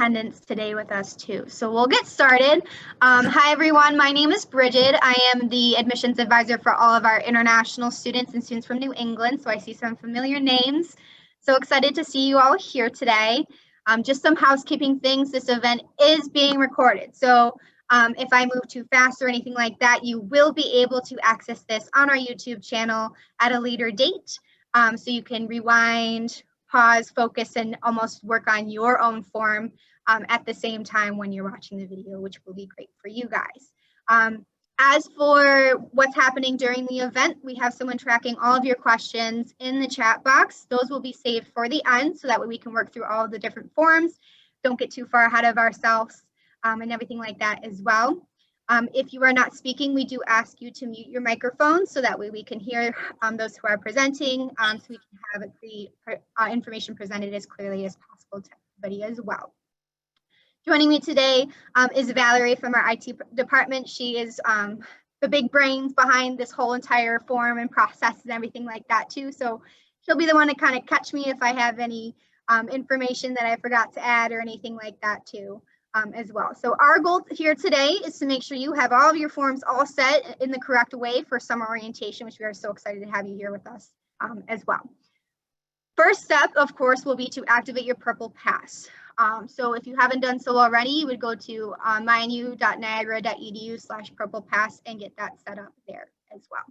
attendance today with us too. So we'll get started. Hi everyone, my name is Bridget. I am the admissions advisor for all of our international students and students from New England. So I see some familiar names. So excited to see you all here today. Just some housekeeping things. This event is being recorded. So if I move too fast or anything like that, you will be able to access this on our YouTube channel at a later date. So you can rewind, pause, focus, and almost work on your own form at the same time when you're watching the video, which will be great for you guys. As for what's happening during the event, we have someone tracking all of your questions in the chat box. Those will be saved for the end, so that way we can work through all of the different forms. Don't get too far ahead of ourselves and everything like that as well. If you are not speaking, we do ask you to mute your microphone so that way we can hear those who are presenting, so we can have the information presented as clearly as possible to everybody as well. Joining me today is Valerie from our IT department. She is the big brains behind this whole entire form and process and everything like that too. So she'll be the one to kind of catch me if I have any information that I forgot to add or anything like that too. As well. So our goal here today is to make sure you have all of your forms all set in the correct way for summer orientation, which we are so excited to have you here with us as well. First step, of course, will be to activate your Purple Pass. So if you haven't done so already, you would go to mynu.niagara.edu/Purple Pass and get that set up there as well.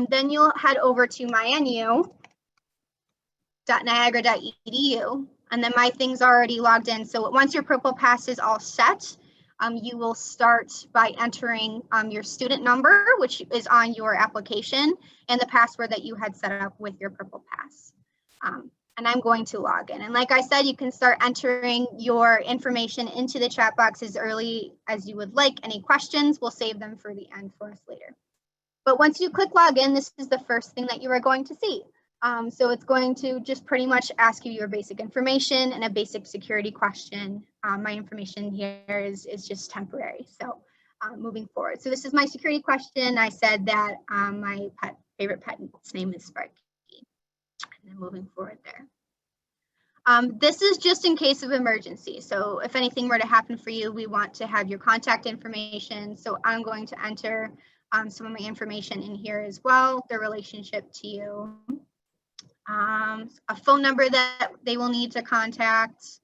Then you'll head over to mynu.niagara.edu. And then my thing's already logged in. So once your Purple Pass is all set, you will start by entering your student number, which is on your application, and the password that you had set up with your Purple Pass. And I'm going to log in. And like I said, you can start entering your information into the chat box as early as you would like. Any questions, we'll save them for the end for us later. But once you click login, this is the first thing that you are going to see. So it's going to just pretty much ask you your basic information and a basic security question. My information here is just temporary, so moving forward. So this is my security question. I said that my favorite pet's name is Sparky. And then moving forward there. This is just in case of emergency. So if anything were to happen for you, we want to have your contact information. So I'm going to enter some of my information in here as well, the relationship to you. A phone number that they will need to contact,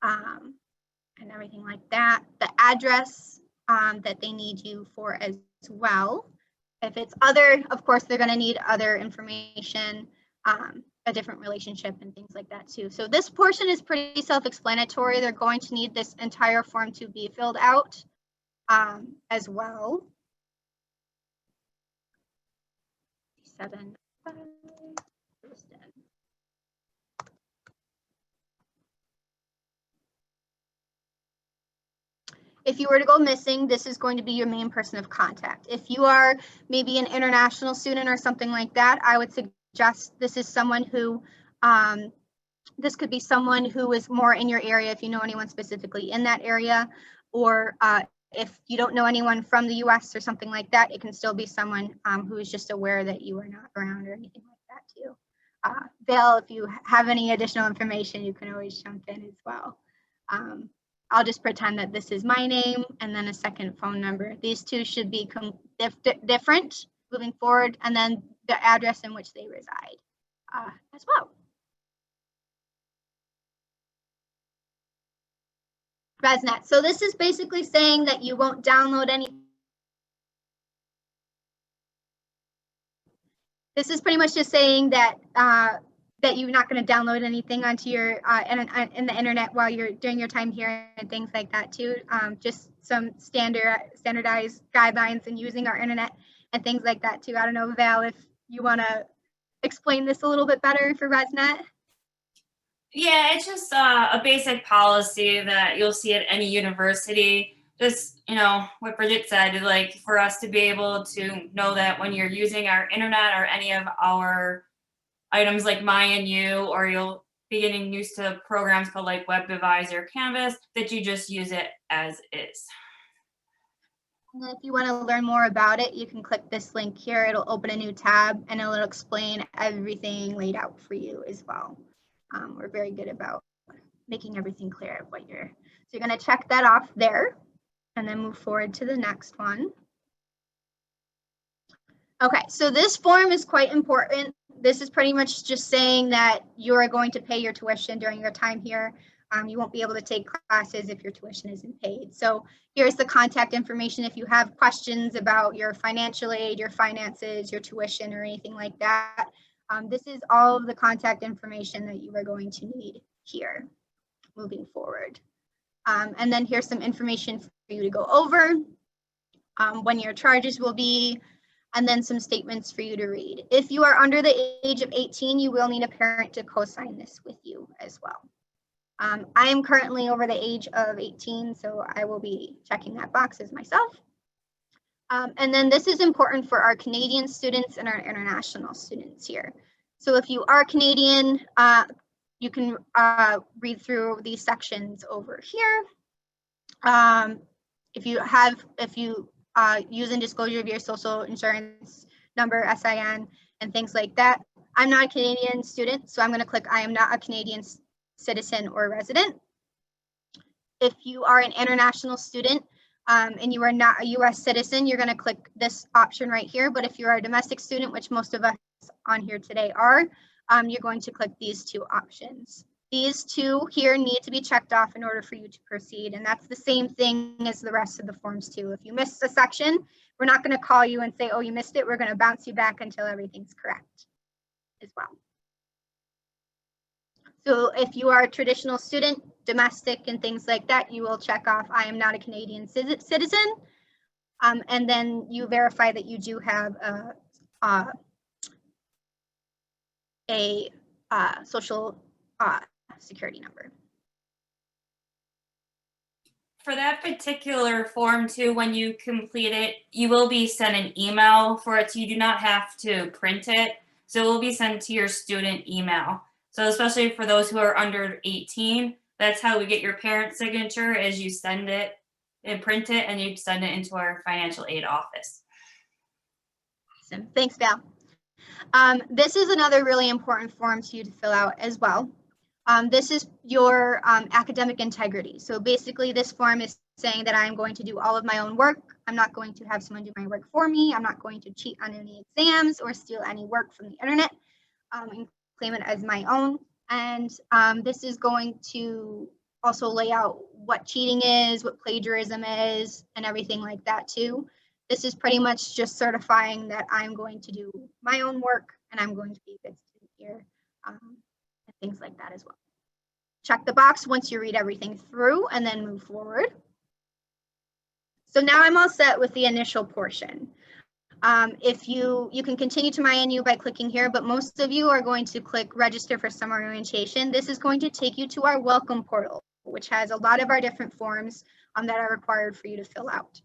and everything like that. The address that they need you for as well. If it's other, of course, they're going to need other information, a different relationship and things like that too. So this portion is pretty self-explanatory. They're going to need this entire form to be filled out as well. 7. If you were to go missing, this is going to be your main person of contact. If you are maybe an international student or something like that, I would suggest this is someone who, this could be someone who is more in your area if you know anyone specifically in that area, or if you don't know anyone from the US or something like that, it can still be someone who is just aware that you are not around or anything like that too. Val, if you have any additional information, you can always jump in as well. I'll just pretend that this is my name and then a second phone number. These two should be different moving forward, and then the address in which they reside as well. ResNet. So this is basically saying that you won't download any. This is pretty much just saying that that you're not going to download anything onto your in the internet while you're doing your time here and things like that too. Just some standardized guidelines and using our internet and things like that too. I don't know, Val, if you want to explain this a little bit better for ResNet. Yeah, it's just a basic policy that you'll see at any university. Just, you know, what Bridget said, like for us to be able to know that when you're using our internet or any of our items like MyNU, or you'll be getting used to programs called like Webadvisor, Canvas, that you just use it as is. And if you want to learn more about it, you can click this link here. It'll open a new tab and it'll explain everything laid out for you as well. We're very good about making everything clear of what you're, so you're going to check that off there and then move forward to the next one. Okay, so this form is quite important. This is pretty much just saying that you are going to pay your tuition during your time here. You won't be able to take classes if your tuition isn't paid. So here's the contact information if you have questions about your financial aid, your finances, your tuition, or anything like that. This is all of the contact information that you are going to need here moving forward. And then here's some information for you to go over, when your charges will be, and then some statements for you to read. If you are under the age of 18, you will need a parent to co-sign this with you as well. I am currently over the age of 18, so I will be checking that box as myself. And then this is important for our Canadian students and our international students here. So if you are Canadian, you can read through these sections over here. If you use and disclosure of your social insurance number, SIN, and things like that. I'm not a Canadian student, so I'm going to click I am not a Canadian citizen or resident. If you are an international student and you are not a US citizen, you're going to click this option right here. But if you are a domestic student, which most of us on here today are, you're going to click these two options. These two here need to be checked off in order for you to proceed. And that's the same thing as the rest of the forms too. If you missed a section, we're not going to call you and say, oh, you missed it. We're going to bounce you back until everything's correct as well. So if you are a traditional student, domestic and things like that, you will check off, I am not a Canadian citizen. And then you verify that you do have a social security number. For that particular form too, when you complete it, you will be sent an email for it, so you do not have to print it. So it will be sent to your student email. So especially for those who are under 18, that's how we get your parent signature, is you send it and print it and you send it into our financial aid office. Awesome. Thanks, Val. This is another really important form to you to fill out as well. This is your academic integrity. So basically this form is saying that I'm going to do all of my own work. I'm not going to have someone do my work for me. I'm not going to cheat on any exams or steal any work from the internet and claim it as my own. And this is going to also lay out what cheating is, what plagiarism is, and everything like that too. This is pretty much just certifying that I'm going to do my own work and I'm going to be a good student here, and things like that as well. Check the box once you read everything through and then move forward. So now I'm all set with the initial portion. If you can continue to MyNU by clicking here, but most of you are going to click register for summer orientation. This is going to take you to our welcome portal, which has a lot of our different forms that are required for you to fill out.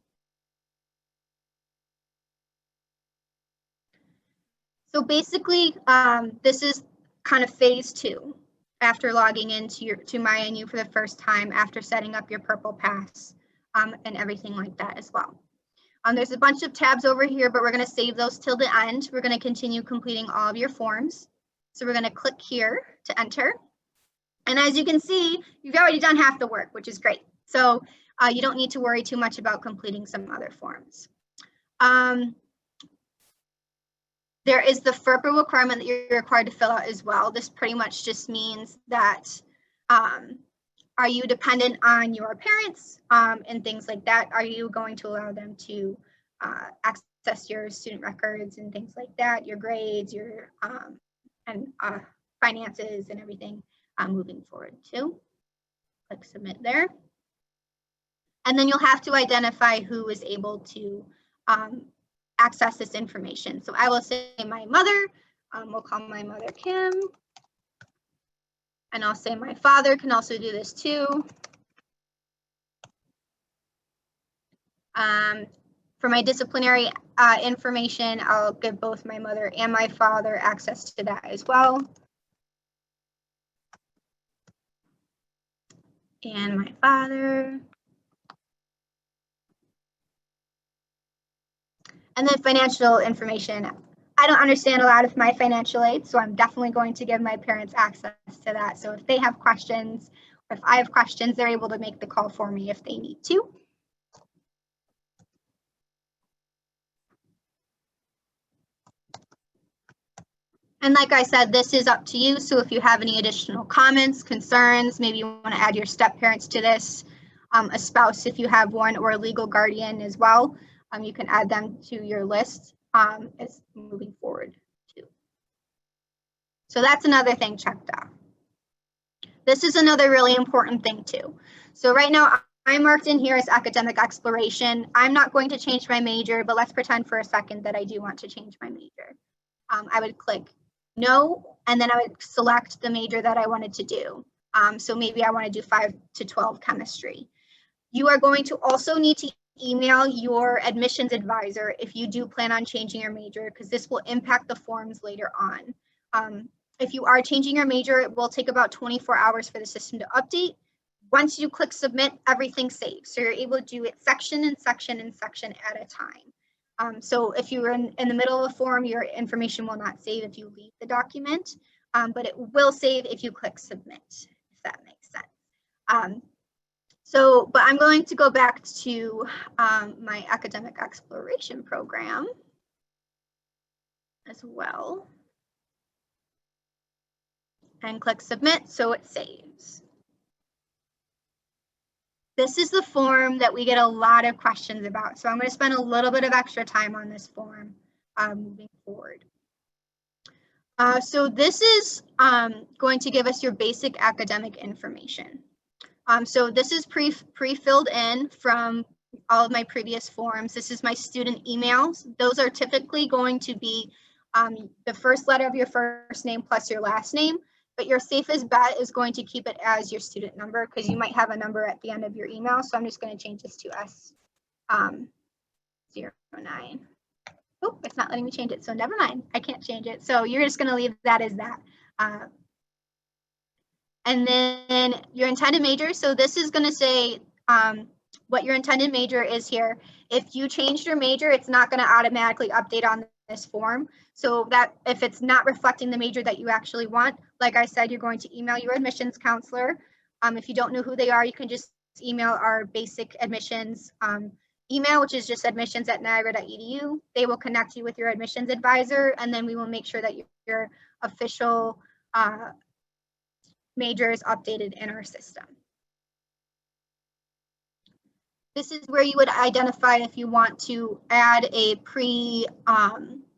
So basically, this is kind of phase 2 after logging into to MyNU for the first time, after setting up your Purple Pass and everything like that as well. There's a bunch of tabs over here, but we're going to save those till the end. We're going to continue completing all of your forms. So we're going to click here to enter. And as you can see, you've already done half the work, which is great. So you don't need to worry too much about completing some other forms. There is the FERPA requirement that you're required to fill out as well. This pretty much just means that are you dependent on your parents and things like that? Are you going to allow them to access your student records and things like that, your grades, your and finances and everything moving forward too? Click submit there. And then you'll have to identify who is able to access this information. So I will say my mother, we'll call my mother Kim. And I'll say my father can also do this too. For my disciplinary information, I'll give both my mother and my father access to that as well. And my father. And then financial information. I don't understand a lot of my financial aid, so I'm definitely going to give my parents access to that. So if they have questions if I have questions, they're able to make the call for me if they need to. And like I said, this is up to you. So if you have any additional comments, concerns, maybe you want to add your step parents to this, a spouse if you have one, or a legal guardian as well, you can add them to your list as moving forward too. So that's another thing checked off. This is another really important thing too. So right now I'm marked in here as academic exploration. I'm not going to change my major, but let's pretend for a second that I do want to change my major. I would click no, and then I would select the major that I wanted to do. So maybe I want to do 5 to 12 chemistry. You are going to also need to email your admissions advisor if you do plan on changing your major, because this will impact the forms later on. If you are changing your major, it will take about 24 hours for the system to update. Once you click submit, everything saves. So you're able to do it section and section and section at a time. So if you're in the middle of a form, your information will not save if you leave the document, but it will save if you click submit, if that makes sense. But I'm going to go back to my academic exploration program as well and click submit so it saves. This is the form that we get a lot of questions about. So I'm going to spend a little bit of extra time on this form moving forward. So this is going to give us your basic academic information. So this is pre-filled in from all of my previous forms. This is my student emails. Those are typically going to be the first letter of your first name plus your last name. But your safest bet is going to keep it as your student number because you might have a number at the end of your email. So I'm just going to change this to S09. Oh, it's not letting me change it. So never mind. I can't change it. So you're just going to leave that as that. And then your intended major. So this is going to say what your intended major is here. If you changed your major, it's not going to automatically update on this form. So that if it's not reflecting the major that you actually want, like I said, you're going to email your admissions counselor. If you don't know who they are, you can just email our basic admissions email, which is just admissions@niagara.edu. They will connect you with your admissions advisor, and then we will make sure that your official major is updated in our system. This is where you would identify if you want to add a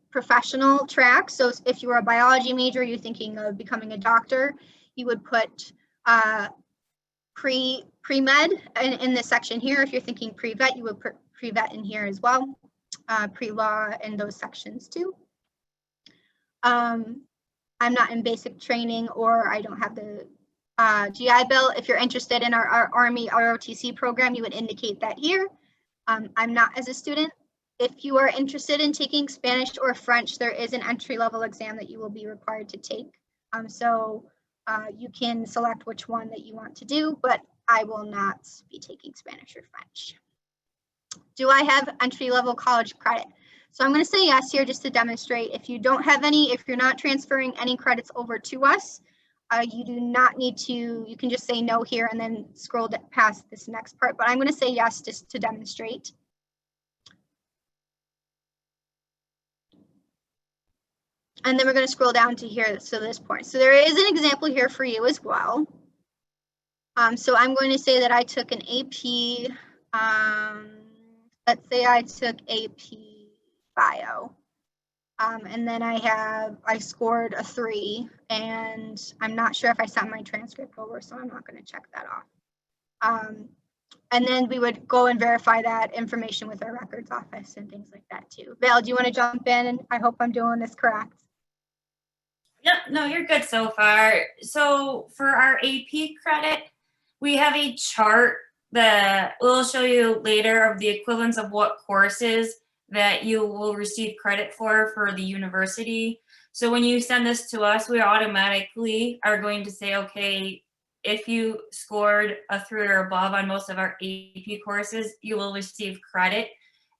professional track. So if you were a biology major, you're thinking of becoming a doctor, you would put pre-med in this section here. If you're thinking pre-vet, you would put pre-vet in here as well. Pre-law in those sections too. I'm not in basic training, or I don't have the GI Bill. If you're interested in our Army ROTC program, you would indicate that here. I'm not as a student. If you are interested in taking Spanish or French, there is an entry-level exam that you will be required to take. So you can select which one that you want to do, but I will not be taking Spanish or French. Do I have entry-level college credit? So I'm going to say yes here just to demonstrate. If you don't have any, if you're not transferring any credits over to us, you do not need to, you can just say no here and then scroll past this next part, but I'm going to say yes just to demonstrate. And then we're going to scroll down to here, so this point. So there is an example here for you as well. So I'm going to say that I took an AP, let's say I took AP Bio. And then I scored a 3, and I'm not sure if I sent my transcript over, so I'm not going to check that off. And then we would go and verify that information with our records office and things like that too. Val, do you want to jump in? And I hope I'm doing this correct. Yep, no, you're good so far. So for our AP credit, we have a chart that we'll show you later of the equivalence of what courses that you will receive credit for the university. So when you send this to us, we automatically are going to say, okay, if you scored a 3 or above on most of our AP courses, you will receive credit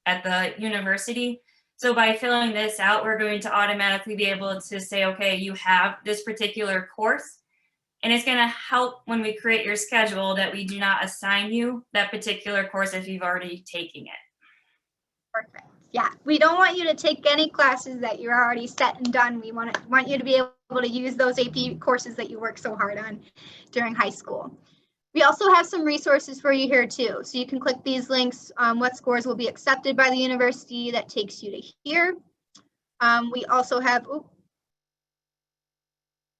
at the university. So by filling this out, we're going to automatically be able to say, okay, you have this particular course, And it's going to help when we create your schedule that we do not assign you that particular course if you've already taken it. Perfect. Yeah, we don't want you to take any classes that you're already set and done. We want you to be able to use those AP courses that you work so hard on during high school. We also have some resources for you here too. So you can click these links, what scores will be accepted by the university, that takes you to here. We also have,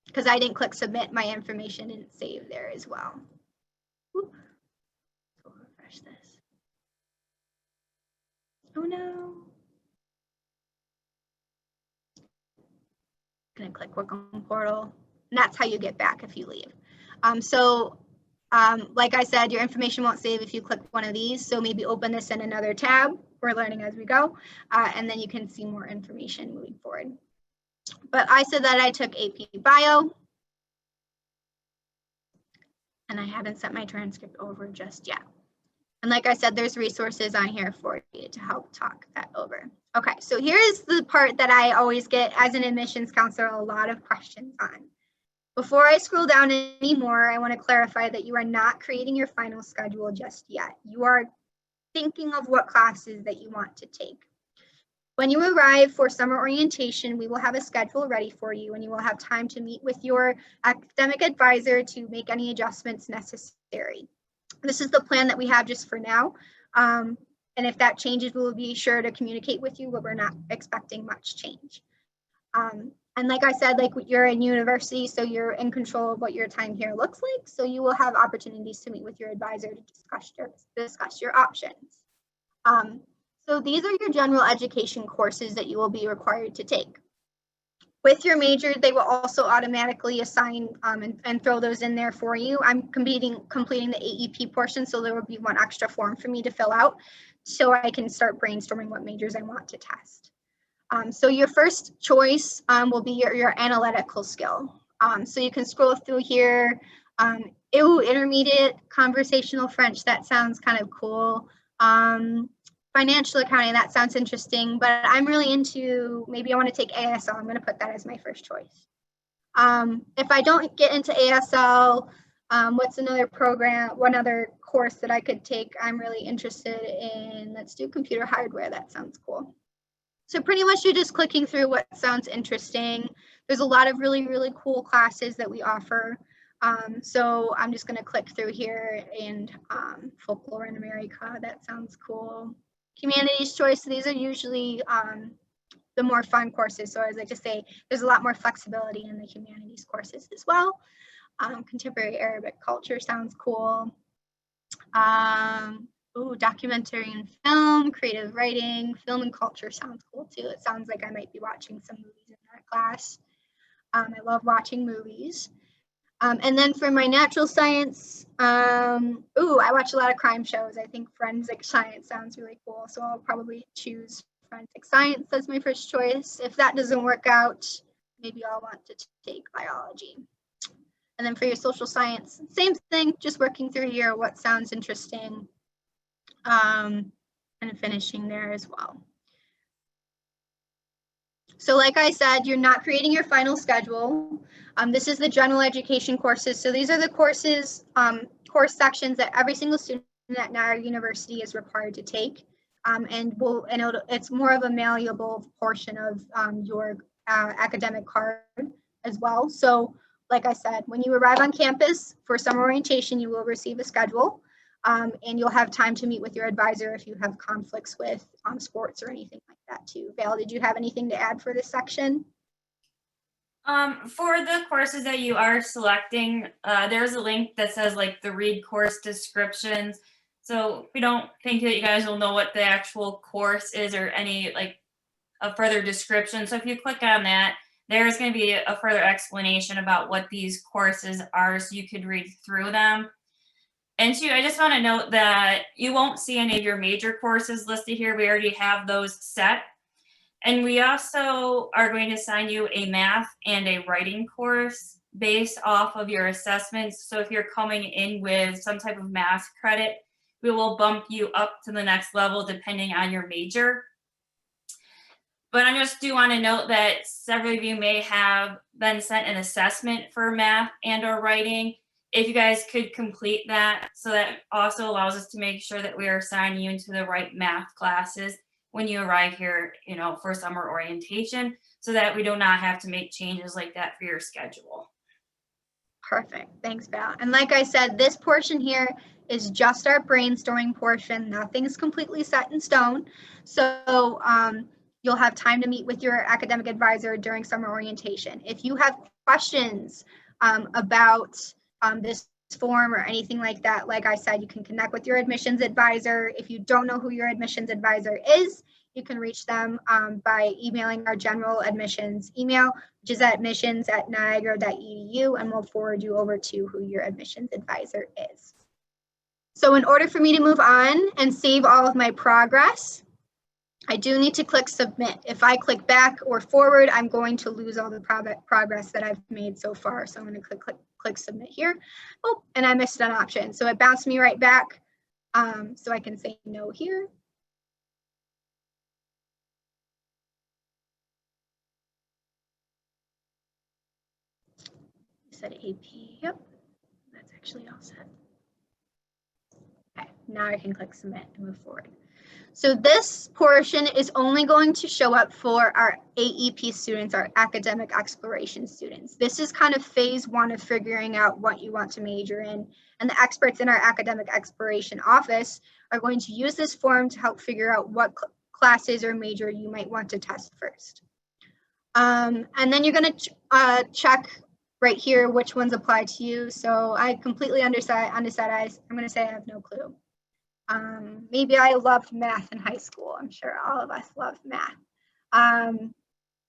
because I didn't click submit, my information didn't save there as well. Oop. So refresh this. Oh no. Gonna click work on portal, and that's how you get back if you leave. Like I said, your information won't save if you click one of these, so maybe open this in another tab. We're learning as we go, and then you can see more information moving forward. But I said that I took AP Bio, and I haven't sent my transcript over just yet. And like I said, there's resources on here for you to help talk that over. Okay, so here's the part that I always get as an admissions counselor a lot of questions on. Before I scroll down anymore, I want to clarify that you are not creating your final schedule just yet. You are thinking of what classes that you want to take. When you arrive for summer orientation, we will have a schedule ready for you, and you will have time to meet with your academic advisor to make any adjustments necessary. This is the plan that we have just for now. And if that changes, we will be sure to communicate with you, but we're not expecting much change. And like I said, like you're in university, so you're in control of what your time here looks like. So you will have opportunities to meet with your advisor to discuss your options. So these are your general education courses that you will be required to take. With your major, they will also automatically assign and throw those in there for you. I'm completing the AEP portion, so there will be one extra form for me to fill out so I can start brainstorming what majors I want to test. So your first choice will be your analytical skill. So you can scroll through here. Intermediate conversational French, that sounds kind of cool. Financial accounting, that sounds interesting, but I'm really into, maybe I want to take ASL. I'm going to put that as my first choice. If I don't get into ASL, what's one other course that I could take? I'm really interested in, let's do computer hardware. That sounds cool. So pretty much you're just clicking through what sounds interesting. There's a lot of really, really cool classes that we offer. So I'm just going to click through here, and folklore in America, that sounds cool. Humanities choice, these are usually the more fun courses. So as I just say, there's a lot more flexibility in the humanities courses as well. Contemporary Arabic culture sounds cool. Documentary and film, creative writing, film and culture sounds cool too. It sounds like I might be watching some movies in that class. I love watching movies. And then for my natural science, I watch a lot of crime shows. I think forensic science sounds really cool. So I'll probably choose forensic science as my first choice. If that doesn't work out, maybe I'll want to take biology. And then for your social science, same thing, just working through here, what sounds interesting, and finishing there as well. So like I said, you're not creating your final schedule. This is the general education courses. So these are the courses, course sections that every single student at Niagara University is required to take. It's more of a malleable portion of your academic card as well. So like I said, when you arrive on campus for summer orientation, you will receive a schedule. And you'll have time to meet with your advisor if you have conflicts with sports or anything like that too. Val, did you have anything to add for this section? For the courses that you are selecting, there's a link that says like the read course descriptions. So we don't think that you guys will know what the actual course is or any like a further description. So if you click on that, there's going to be a further explanation about what these courses are so you could read through them. And two, I just want to note that you won't see any of your major courses listed here. We already have those set. And we also are going to assign you a math and a writing course based off of your assessments. So if you're coming in with some type of math credit, we will bump you up to the next level depending on your major. But I just do want to note that several of you may have been sent an assessment for math and or writing. If you guys could complete that, so that also allows us to make sure that we are assigning you into the right math classes when you arrive here, for summer orientation, so that we do not have to make changes like that for your schedule. Perfect. Thanks, Val. And like I said, this portion here is just our brainstorming portion. Nothing's completely set in stone. So you'll have time to meet with your academic advisor during summer orientation. If you have questions about this form or anything like that, like I said, you can connect with your admissions advisor. If you don't know who your admissions advisor is, you can reach them by emailing our general admissions email, which is admissions@niagara.edu, and we'll forward you over to who your admissions advisor is. So in order for me to move on and save all of my progress, I do need to click submit. If I click back or forward, I'm going to lose all the progress that I've made so far. So I'm going to click submit here. Oh, and I missed an option. So it bounced me right back. So I can say no here. Set AP, yep, that's actually all set. Okay, now I can click submit and move forward. So this portion is only going to show up for our AEP students, our academic exploration students. This is kind of phase one of figuring out what you want to major in, and the experts in our academic exploration office are going to use this form to help figure out what classes or major you might want to test first. And then you're going to check right here which ones apply to you. So I completely undecided. I'm going to say I have no clue. Maybe I loved math in high school. I'm sure all of us loved math.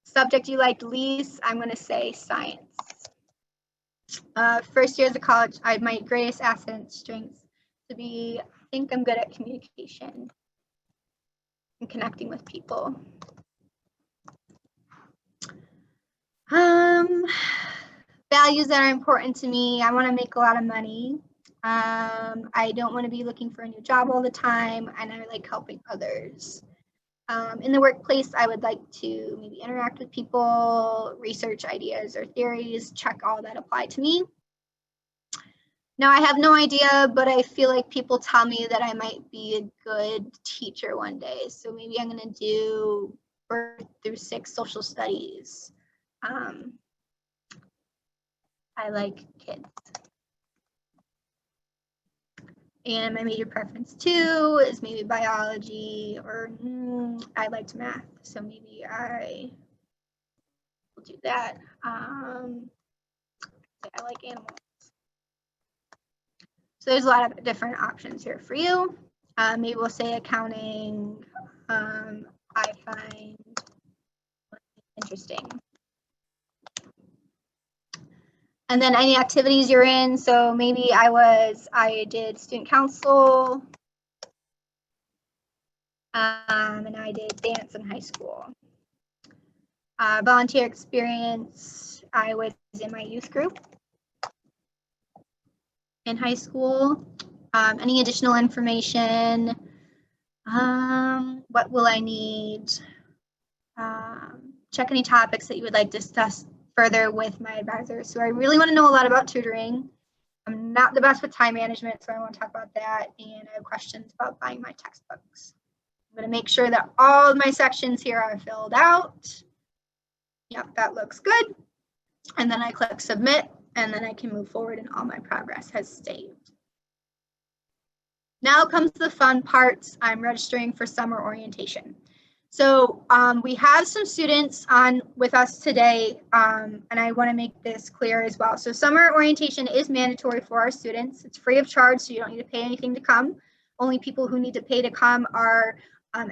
Subject you liked least, I'm going to say science. First years of college, my greatest asset and strengths to be, I think I'm good at communication and connecting with people. Values that are important to me. I want to make a lot of money. I don't want to be looking for a new job all the time, and I like helping others. In the workplace, I would like to maybe interact with people, research ideas or theories, check all that apply to me. Now, I have no idea, but I feel like people tell me that I might be a good teacher one day. So maybe I'm going to do birth through 6 social studies. I like kids. And my major preference too is maybe biology, or I liked math, so maybe I will do that. I like animals. So there's a lot of different options here for you. Maybe we'll say accounting. I find interesting. And then any activities you're in. So maybe I did student council. And I did dance in high school. Volunteer experience, I was in my youth group in high school. Any additional information? What will I need? Check any topics that you would like to discuss further with my advisor. So I really want to know a lot about tutoring. I'm not the best with time management, so I want to talk about that. And I have questions about buying my textbooks. I'm going to make sure that all of my sections here are filled out. Yep, that looks good. And then I click submit, and then I can move forward and all my progress has saved. Now comes the fun parts. I'm registering for summer orientation. So we have some students on with us today, and I want to make this clear as well. So summer orientation is mandatory for our students. It's free of charge, so you don't need to pay anything to come. Only people who need to pay to come are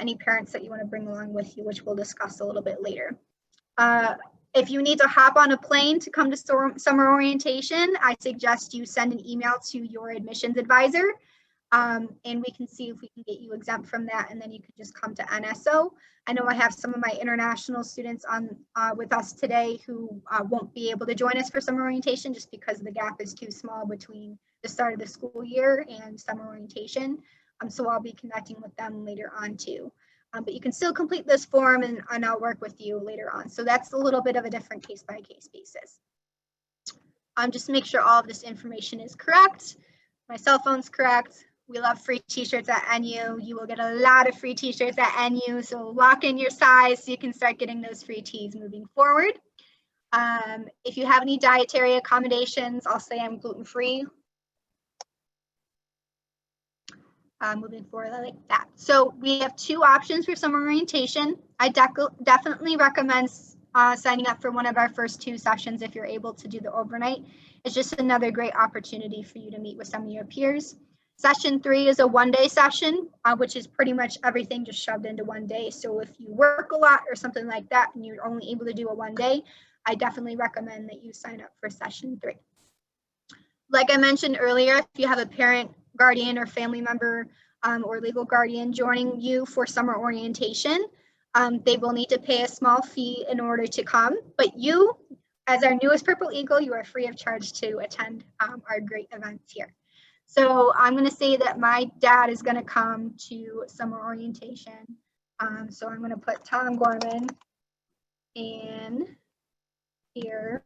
any parents that you want to bring along with you, which we'll discuss a little bit later. If you need to hop on a plane to come to summer orientation, I suggest you send an email to your admissions advisor, and we can see if we can get you exempt from that, and then you can just come to NSO. I know I have some of my international students on with us today who won't be able to join us for summer orientation just because the gap is too small between the start of the school year and summer orientation. So I'll be connecting with them later on too. But you can still complete this form and I'll work with you later on. So that's a little bit of a different case-by-case basis. Just make sure all of this information is correct. My cell phone's correct. We love free t-shirts at NU. You will get a lot of free t-shirts at NU, so lock in your size so you can start getting those free tees moving forward. If you have any dietary accommodations, I'll say I'm gluten-free. Moving forward like that. So we have two options for summer orientation. I definitely recommend signing up for one of our first two sessions if you're able to do the overnight. It's just another great opportunity for you to meet with some of your peers. Session 3 is a one-day session, which is pretty much everything just shoved into one day. So if you work a lot or something like that and you're only able to do a one day, I definitely recommend that you sign up for session 3. Like I mentioned earlier, if you have a parent, guardian, or family member or legal guardian joining you for summer orientation, they will need to pay a small fee in order to come. But you, as our newest Purple Eagle, you are free of charge to attend our great events here. So I'm going to say that my dad is going to come to summer orientation. So I'm going to put Tom Gorman in here.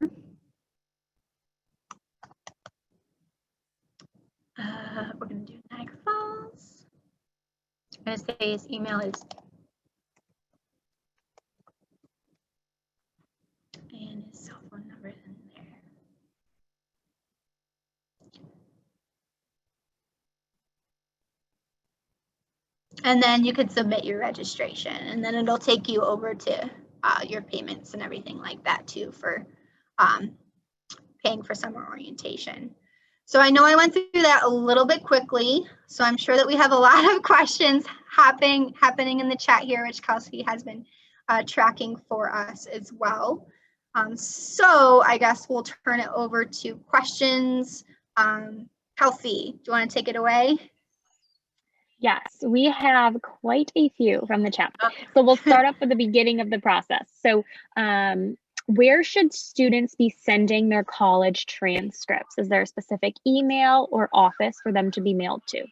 We're going to do Niagara Falls. I'm going to say his email is and his cell phone number is in there. And then you could submit your registration, and then it'll take you over to your payments and everything like that too for paying for summer orientation. So I know I went through that a little bit quickly, so I'm sure that we have a lot of questions happening in the chat here, which Kelsey has been tracking for us as well. So I guess we'll turn it over to questions. Kelsey, do you want to take it away? Yes, we have quite a few from the chat. Okay. So we'll start off with the beginning of the process. So where should students be sending their college transcripts? Is there a specific email or office for them to be mailed to?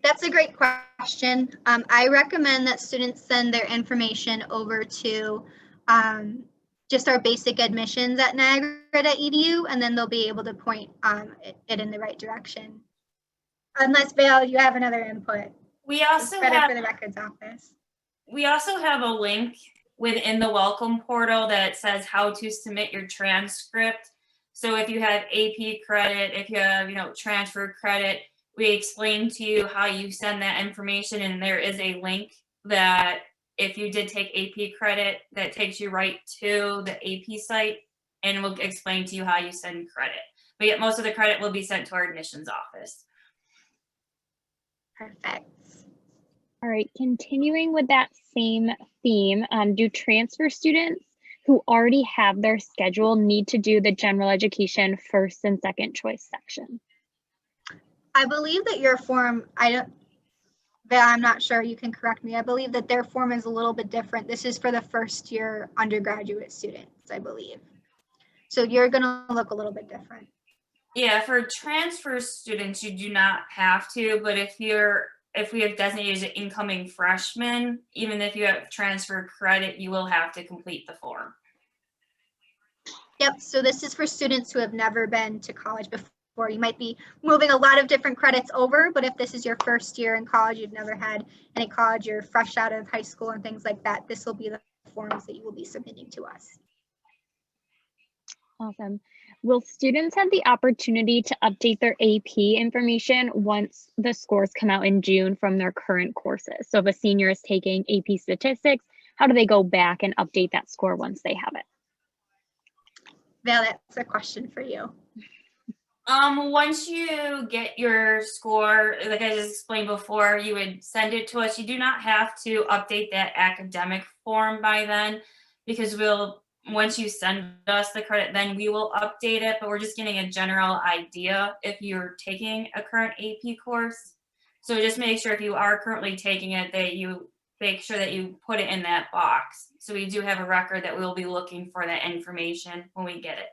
That's a great question. I recommend that students send their information over to just our basic admissions at Niagara.edu, and then they'll be able to point it in the right direction. Unless, Val, you have another input. We also better have for the records office. We also have a link within the welcome portal that says how to submit your transcript. So if you have AP credit, if you have, transfer credit, we explain to you how you send that information, and there is a link that if you did take AP credit, that takes you right to the AP site, and we'll explain to you how you send credit. But yet most of the credit will be sent to our admissions office. Perfect. All right, continuing with that same theme, do transfer students who already have their schedule need to do the general education first and second choice section? I believe that your form, I'm not sure, you can correct me. I believe that their form is a little bit different. This is for the first year undergraduate students, I believe. So you're gonna look a little bit different. Yeah, for transfer students, you do not have to, but if we have designated as an incoming freshman, even if you have transfer credit, you will have to complete the form. Yep, so this is for students who have never been to college before. You might be moving a lot of different credits over, but if this is your first year in college, you've never had any college, you're fresh out of high school and things like that, this will be the forms that you will be submitting to us. Awesome. Will students have the opportunity to update their AP information once the scores come out in June from their current courses? So if a senior is taking AP statistics, how do they go back and update that score once they have it? Val, that's a question for you. Once you get your score, like I just explained before, you would send it to us. You do not have to update that academic form by then, because once you send us the credit, then we will update it, but we're just getting a general idea if you're taking a current AP course. So just make sure if you are currently taking it that you make sure that you put it in that box. So we do have a record that we'll be looking for that information when we get it.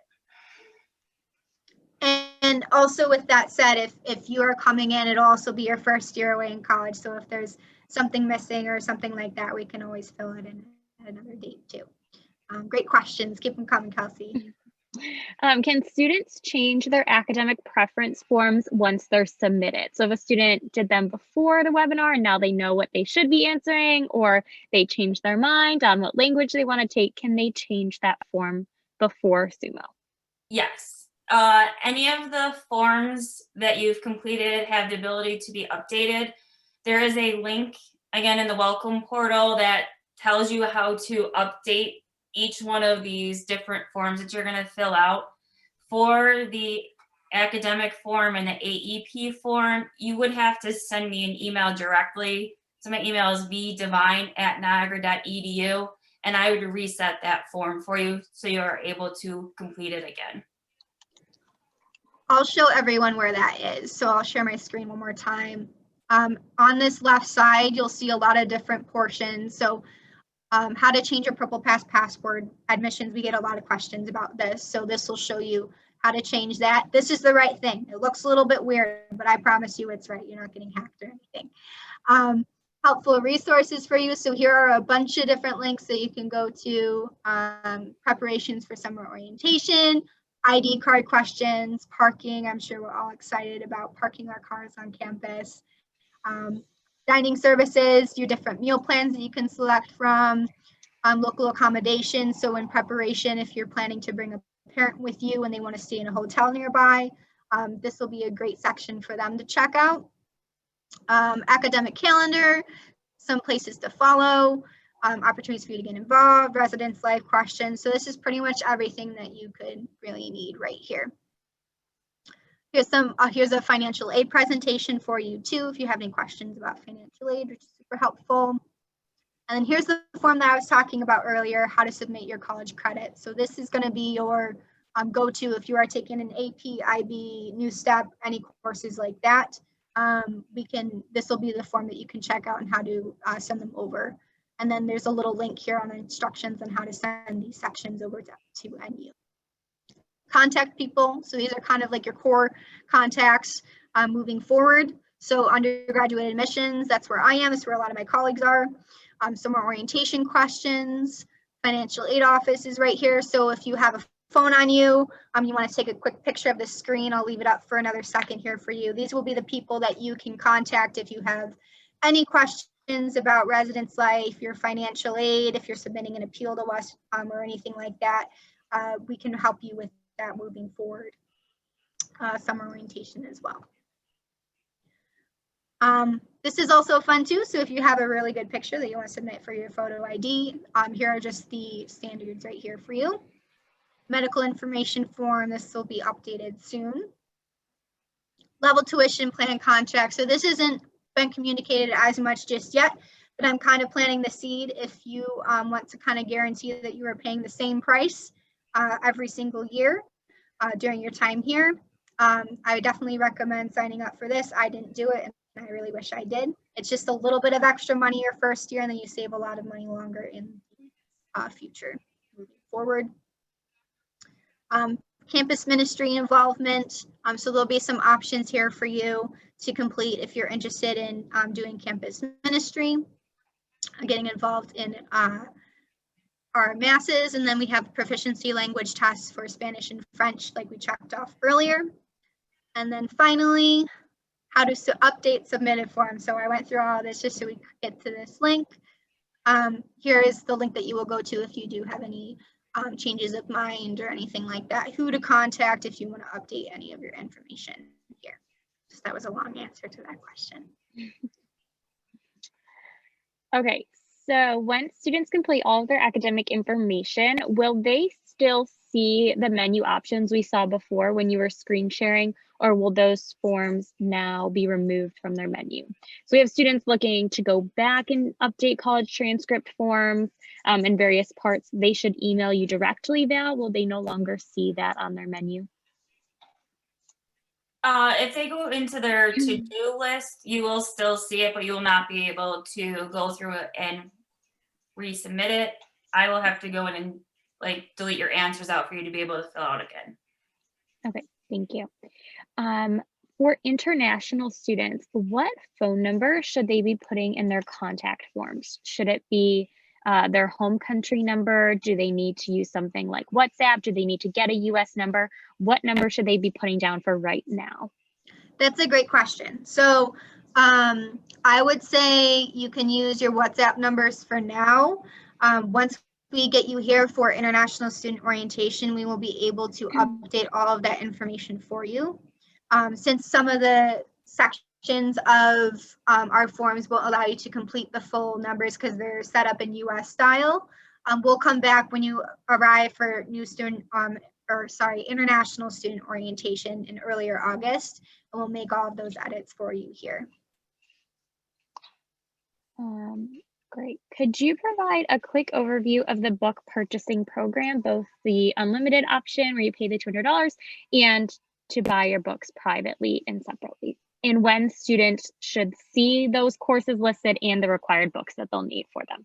then also with that said, if you are coming in, it'll also be your first year away in college. So if there's something missing or something like that, we can always fill it in at another date too. Great questions. Keep them coming, Kelsey. Can students change their academic preference forms once they're submitted? So if a student did them before the webinar and now they know what they should be answering, or they change their mind on what language they want to take, can they change that form before SUMO? Yes. Any of the forms that you've completed have the ability to be updated. There is a link, again, in the welcome portal that tells you how to update each one of these different forms that you're going to fill out. For the academic form and the AEP form, you would have to send me an email directly. So my email is vdevine@niagara.edu, and I would reset that form for you so you're able to complete it again. I'll show everyone where that is. So I'll share my screen one more time. On this left side, you'll see a lot of different portions. So how to change your Purple Pass password admissions. We get a lot of questions about this. So this will show you how to change that. This is the right thing. It looks a little bit weird, but I promise you it's right. You're not getting hacked or anything. Helpful resources for you. So here are a bunch of different links that you can go to. Preparations for summer orientation, ID card questions, parking. I'm sure we're all excited about parking our cars on campus. Dining services, your different meal plans that you can select from, local accommodations. So in preparation, if you're planning to bring a parent with you and they want to stay in a hotel nearby, this will be a great section for them to check out. Academic calendar, some places to follow, opportunities for you to get involved, residence life questions. So this is pretty much everything that you could really need right here. Here's a financial aid presentation for you too, if you have any questions about financial aid, which is super helpful. And then here's the form that I was talking about earlier, how to submit your college credit. So this is going to be your go-to if you are taking an AP, IB, New Step, any courses like that. This will be the form that you can check out and how to send them over. And then there's a little link here on the instructions on how to send these sections over to NU. Contact people. So these are kind of like your core contacts moving forward. So undergraduate admissions, that's where I am. That's where a lot of my colleagues are. Summer orientation questions. Financial aid office is right here. So if you have a phone on you, you want to take a quick picture of the screen, I'll leave it up for another second here for you. These will be the people that you can contact if you have any questions about residence life, your financial aid, if you're submitting an appeal to us or anything like that. We can help you with that moving forward. Summer orientation as well. This is also fun too. So if you have a really good picture that you want to submit for your photo ID, here are just the standards right here for you. Medical information form, this will be updated soon. Level tuition plan contract. So this hasn't been communicated as much just yet, but I'm kind of planting the seed if you want to kind of guarantee that you are paying the same price every single year during your time here. I would definitely recommend signing up for this. I didn't do it and I really wish I did. It's just a little bit of extra money your first year and then you save a lot of money longer in the future moving forward. Campus ministry involvement. So there'll be some options here for you to complete if you're interested in doing campus ministry, getting involved in our masses, and then we have proficiency language tests for Spanish and French like we checked off earlier. And then finally, how to update submitted form. So I went through all this just so we could get to this link. Here is the link that you will go to if you do have any changes of mind or anything like that, who to contact if you want to update any of your information here. So that was a long answer to that question. Okay, so once students complete all of their academic information, will they still see the menu options we saw before when you were screen sharing, or will those forms now be removed from their menu? So we have students looking to go back and update college transcript forms in various parts. They should email you directly, Val. Will they no longer see that on their menu? If they go into their to-do list, you will still see it, but you will not be able to go through it and resubmit it. I will have to go in and delete your answers out for you to be able to fill out again. Okay, thank you. For international students, what phone number should they be putting in their contact forms? Should it be their home country number? Do they need to use something like WhatsApp? Do they need to get a US number? What number should they be putting down for right now? That's a great question. So I would say you can use your WhatsApp numbers for now. Once we get you here for international student orientation, we will be able to update all of that information for you. Since some of the sections of our forms will allow you to complete the full numbers because they're set up in US style, we'll come back when you arrive for new student, international student orientation in earlier August, and we'll make all of those edits for you here. Great. Could you provide a quick overview of the book purchasing program, both the unlimited option where you pay the $200 and to buy your books privately and separately, and when students should see those courses listed and the required books that they'll need for them?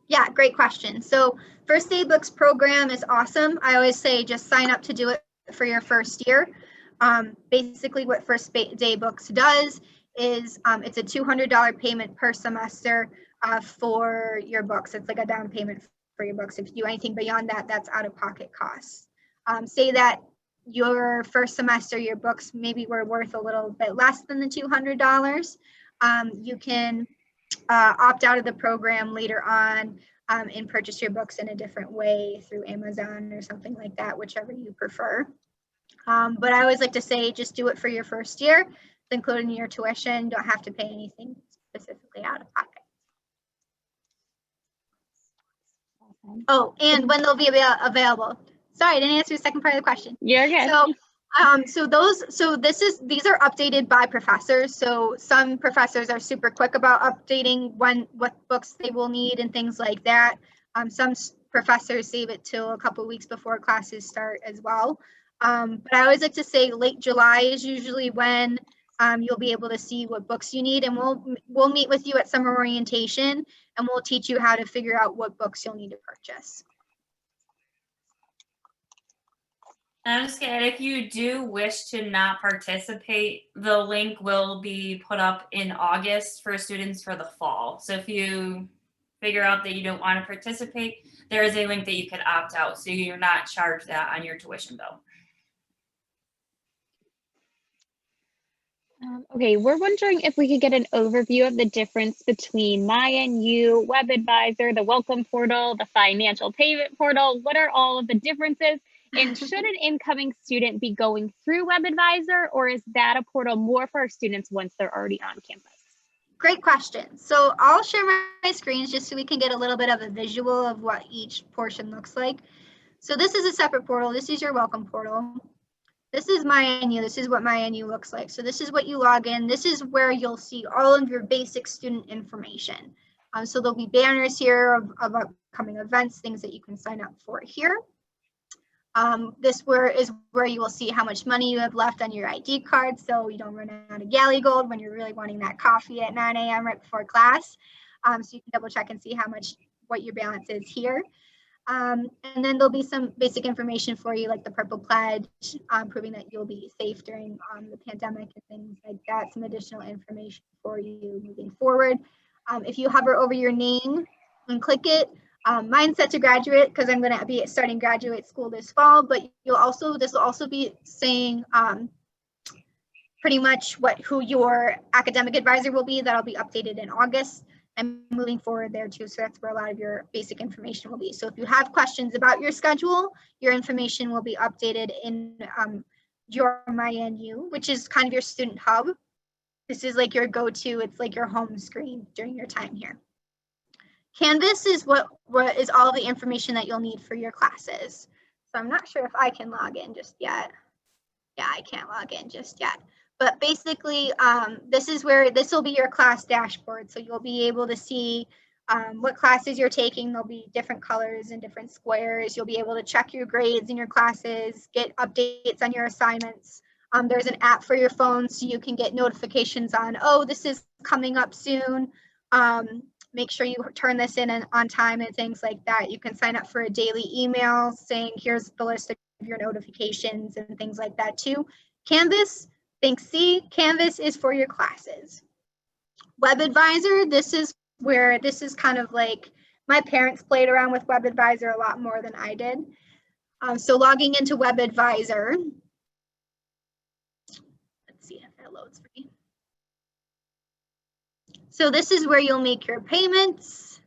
Yeah, great question. So First Day Books program is awesome. I always say just sign up to do it for your first year. Basically what First Day Books does is it's a $200 payment per semester for your books. It's like a down payment for your books. If you do anything beyond that, that's out-of-pocket costs. Say that your first semester, your books maybe were worth a little bit less than the $200. You can opt out of the program later on and purchase your books in a different way through Amazon or something like that, whichever you prefer. But I always like to say, just do it for your first year. It's included in your tuition. Don't have to pay anything specifically out of pocket. Oh, and when they'll be available. Sorry, I didn't answer the second part of the question. Yeah, okay. These are updated by professors. So some professors are super quick about updating what books they will need and things like that. Some professors save it till a couple of weeks before classes start as well. But I always like to say late July is usually when you'll be able to see what books you need, and we'll meet with you at summer orientation and we'll teach you how to figure out what books you'll need to purchase. I'm just kidding. If you do wish to not participate, the link will be put up in August for students for the fall. So if you figure out that you don't want to participate, there is a link that you could opt out, so you're not charged that on your tuition bill. Okay, we're wondering if we could get an overview of the difference between MyNU, Webadvisor, the Welcome Portal, the Financial Payment Portal. What are all of the differences? And should an incoming student be going through Webadvisor, or is that a portal more for our students once they're already on campus? Great question. So I'll share my screens just so we can get a little bit of a visual of what each portion looks like. So this is a separate portal. This is your Welcome Portal. This is MyNU. This is what MyNU looks like. So this is what you log in. This is where you'll see all of your basic student information. So there'll be banners here of upcoming events, things that you can sign up for here. This is where you will see how much money you have left on your ID card, so you don't run out of galley gold when you're really wanting that coffee at 9 a.m. right before class. So you can double check and see what your balance is here. And then there'll be some basic information for you, like the Purple Pledge, proving that you'll be safe during the pandemic and things like that. Some additional information for you moving forward. If you hover over your name and click it, mine's set to graduate because I'm going to be starting graduate school this fall, but this will also be saying pretty much who your academic advisor will be. That'll be updated in August and moving forward there too. So that's where a lot of your basic information will be. So if you have questions about your schedule, your information will be updated in your MyNU, which is kind of your student hub. This is like your go-to, it's like your home screen during your time here. Canvas is what is all the information that you'll need for your classes. So I'm not sure if I can log in just yet. Yeah, I can't log in just yet. But basically, this will be your class dashboard. So you'll be able to see what classes you're taking. There'll be different colors and different squares. You'll be able to check your grades in your classes, get updates on your assignments. There's an app for your phone so you can get notifications on, oh, this is coming up soon. Make sure you turn this in on time and things like that. You can sign up for a daily email saying, here's the list of your notifications and things like that too. Canvas Think C, Canvas is for your classes. Webadvisor, this is kind of like, my parents played around with Webadvisor a lot more than I did. So logging into Webadvisor, let's see if it loads for me. So this is where you'll make your payments.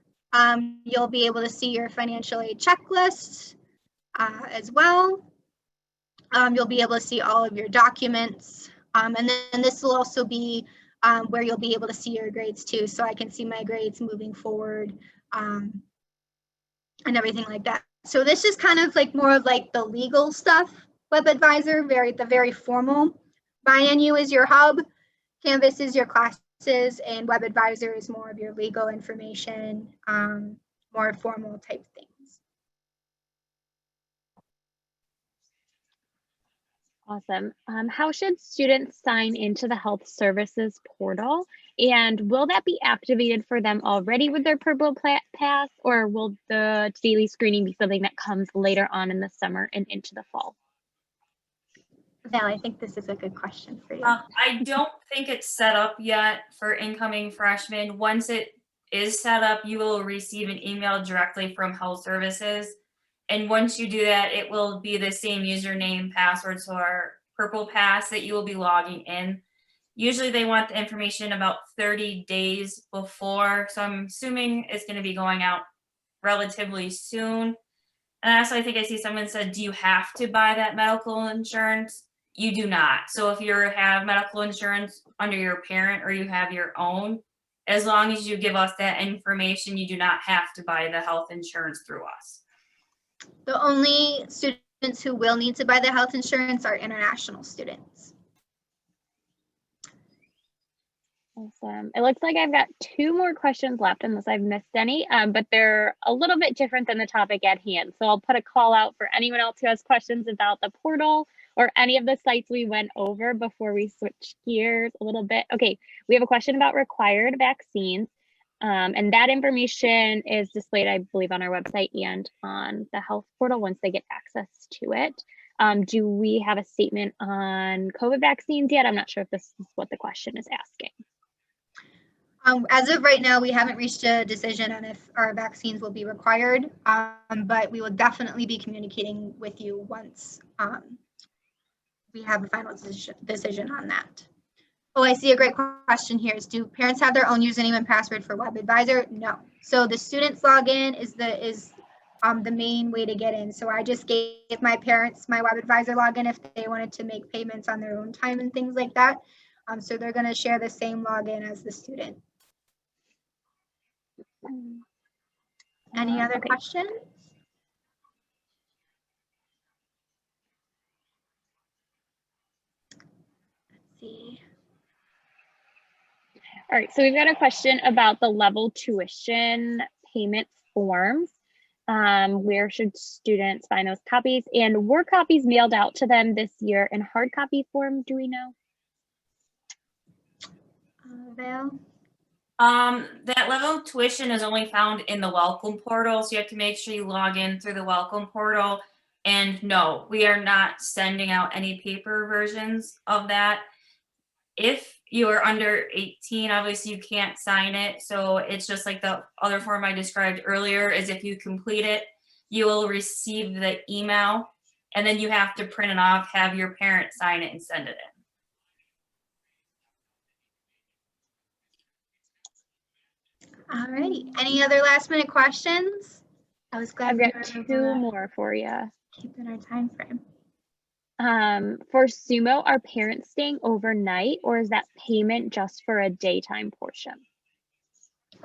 You'll be able to see your financial aid checklist as well. You'll be able to see all of your documents. And then this will also be where you'll be able to see your grades too. So I can see my grades moving forward and everything like that. So this is kind of like more of like the legal stuff. Webadvisor, the very formal. MyNU is your hub. Canvas is your classes, and Webadvisor is more of your legal information, more formal type things. Awesome. How should students sign into the health services portal? And will that be activated for them already with their Purple Pass, or will the daily screening be something that comes later on in the summer and into the fall? Val, I think this is a good question for you. I don't think it's set up yet for incoming freshmen. Once it is set up, you will receive an email directly from health services. And once you do that, it will be the same username, password to our Purple Pass that you will be logging in. Usually they want the information about 30 days before, so I'm assuming it's going to be going out relatively soon. And also, I think I see someone said, do you have to buy that medical insurance? You do not. So if you have medical insurance under your parent or you have your own, as long as you give us that information, you do not have to buy the health insurance through us. The only students who will need to buy the health insurance are international students. Awesome. It looks like I've got 2 more questions left unless I've missed any, but they're a little bit different than the topic at hand. So I'll put a call out for anyone else who has questions about the portal or any of the sites we went over before we switch gears a little bit. Okay, we have a question about required vaccines. And that information is displayed, I believe, on our website and on the health portal once they get access to it. Do we have a statement on COVID vaccines yet? I'm not sure if this is what the question is asking. As of right now, we haven't reached a decision on if our vaccines will be required, but we will definitely be communicating with you once we have a final decision on that. Oh, I see a great question here. Do parents have their own username and password for Webadvisor? No. So the students login is the main way to get in. So I just gave my parents my Webadvisor login if they wanted to make payments on their own time and things like that. So they're going to share the same login as the student. Any other questions? Let's see. All right, so we've got a question about the level tuition payment forms. Where should students find those copies? And were copies mailed out to them this year in hard copy form, do we know? Val? That level of tuition is only found in the welcome portal, so you have to make sure you log in through the welcome portal. And no, we are not sending out any paper versions of that. If you are under 18, obviously you can't sign it. So it's just like the other form I described earlier, is if you complete it, you will receive the email and then you have to print it off, have your parent sign it and send it in. All righty. Any other last minute questions? I was glad I've got 2 more for you. Keeping our time frame. For SUMO, are parents staying overnight, or is that payment just for a daytime portion?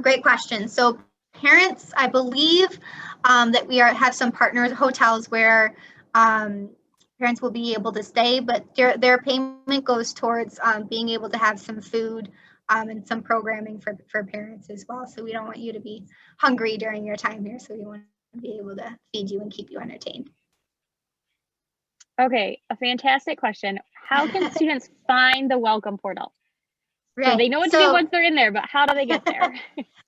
Great question. So parents, I believe that we have some partners hotels where parents will be able to stay, but their payment goes towards being able to have some food and some programming for parents as well. So we don't want you to be hungry during your time here. So we want to be able to feed you and keep you entertained. Okay, a fantastic question. How can students find the welcome portal? Right. So they know what to do once they're in there, but how do they get there?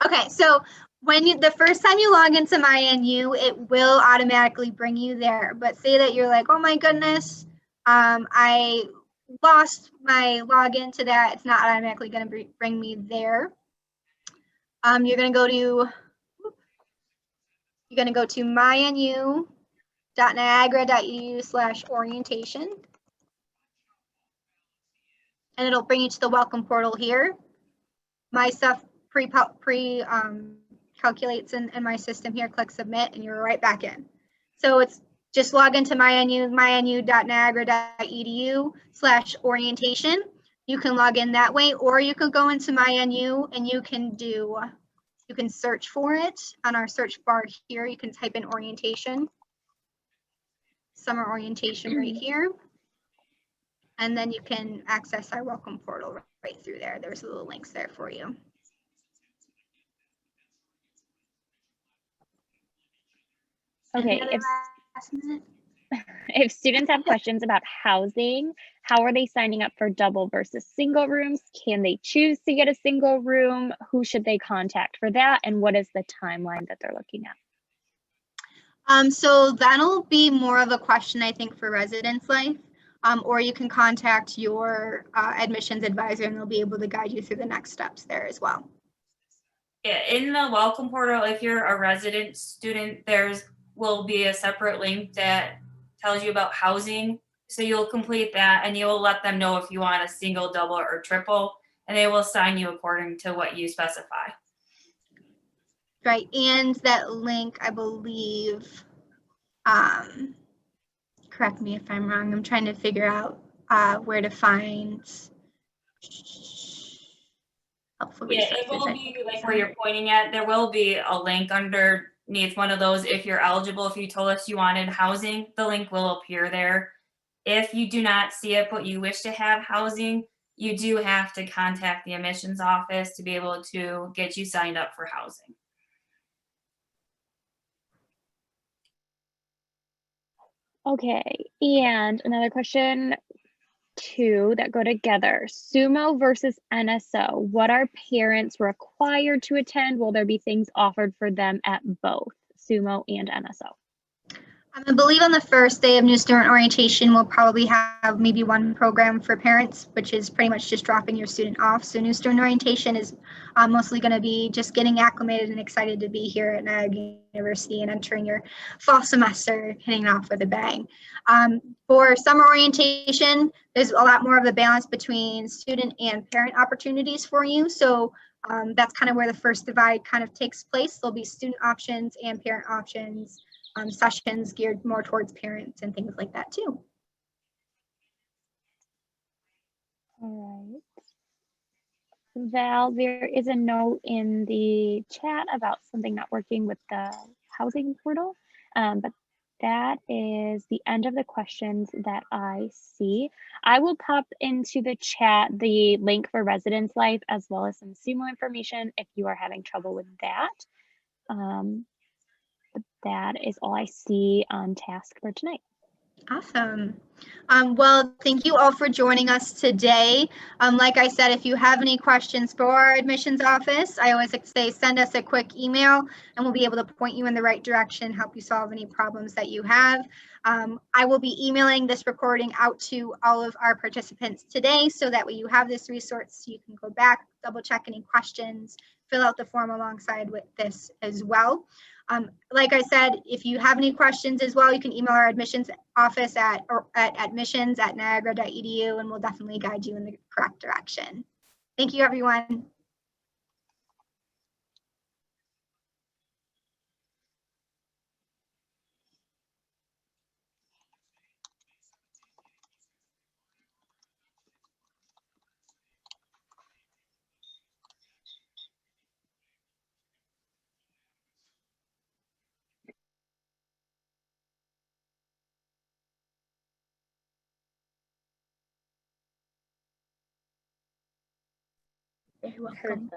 Okay, so when the first time you log into MyNU, it will automatically bring you there. But say that you're like, oh my goodness, I lost my login to that, it's not automatically going to bring me there. You're going to go to mynu.niagara.edu/orientation. And it'll bring you to the welcome portal here. My stuff calculates in my system here, click submit, and you're right back in. So it's just log into mynu.niagara.edu/orientation. You can log in that way, or you could go into MyNU and you can search for it on our search bar here. You can type in orientation, summer orientation right here. And then you can access our welcome portal right through there. There's little links there for you. Okay, if students have questions about housing, how are they signing up for double versus single rooms? Can they choose to get a single room? Who should they contact for that? And what is the timeline that they're looking at? So that'll be more of a question, I think, for residence life. Or you can contact your admissions advisor and they'll be able to guide you through the next steps there as well. Yeah, in the welcome portal, if you're a resident student, will be a separate link that tells you about housing. So you'll complete that and you'll let them know if you want a single, double, or triple, and they will assign you according to what you specify. Right, and that link, I believe, correct me if I'm wrong, I'm trying to figure out where to find helpful resources. Yeah, it will be like where you're pointing at. There will be a link underneath one of those. If you're eligible, if you told us you wanted housing, the link will appear there. If you do not see it, but you wish to have housing, you do have to contact the admissions office to be able to get you signed up for housing. Okay, and another question, two that go together. SUMO versus NSO. What are parents required to attend? Will there be things offered for them at both SUMO and NSO? I believe on the first day of new student orientation, we'll probably have maybe one program for parents, which is pretty much just dropping your student off. So new student orientation is mostly going to be just getting acclimated and excited to be here at Niagara University and entering your fall semester, hitting off with a bang. For summer orientation, there's a lot more of the balance between student and parent opportunities for you. So that's kind of where the first divide kind of takes place. There'll be student options and parent options. Sessions geared more towards parents and things like that too. All right. Val, there is a note in the chat about something not working with the housing portal, but that is the end of the questions that I see. I will pop into the chat the link for Residence Life as well as some SUMO information if you are having trouble with that. That is all I see on task for tonight. Awesome. Well, thank you all for joining us today. Like I said, if you have any questions for our admissions office, I always like to say send us a quick email and we'll be able to point you in the right direction, help you solve any problems that you have. I will be emailing this recording out to all of our participants today so that way you have this resource so you can go back, double check any questions, fill out the form alongside with this as well. Like I said, if you have any questions as well, you can email our admissions office at admissions@niagara.edu and we'll definitely guide you in the correct direction. Thank you, everyone. You're welcome.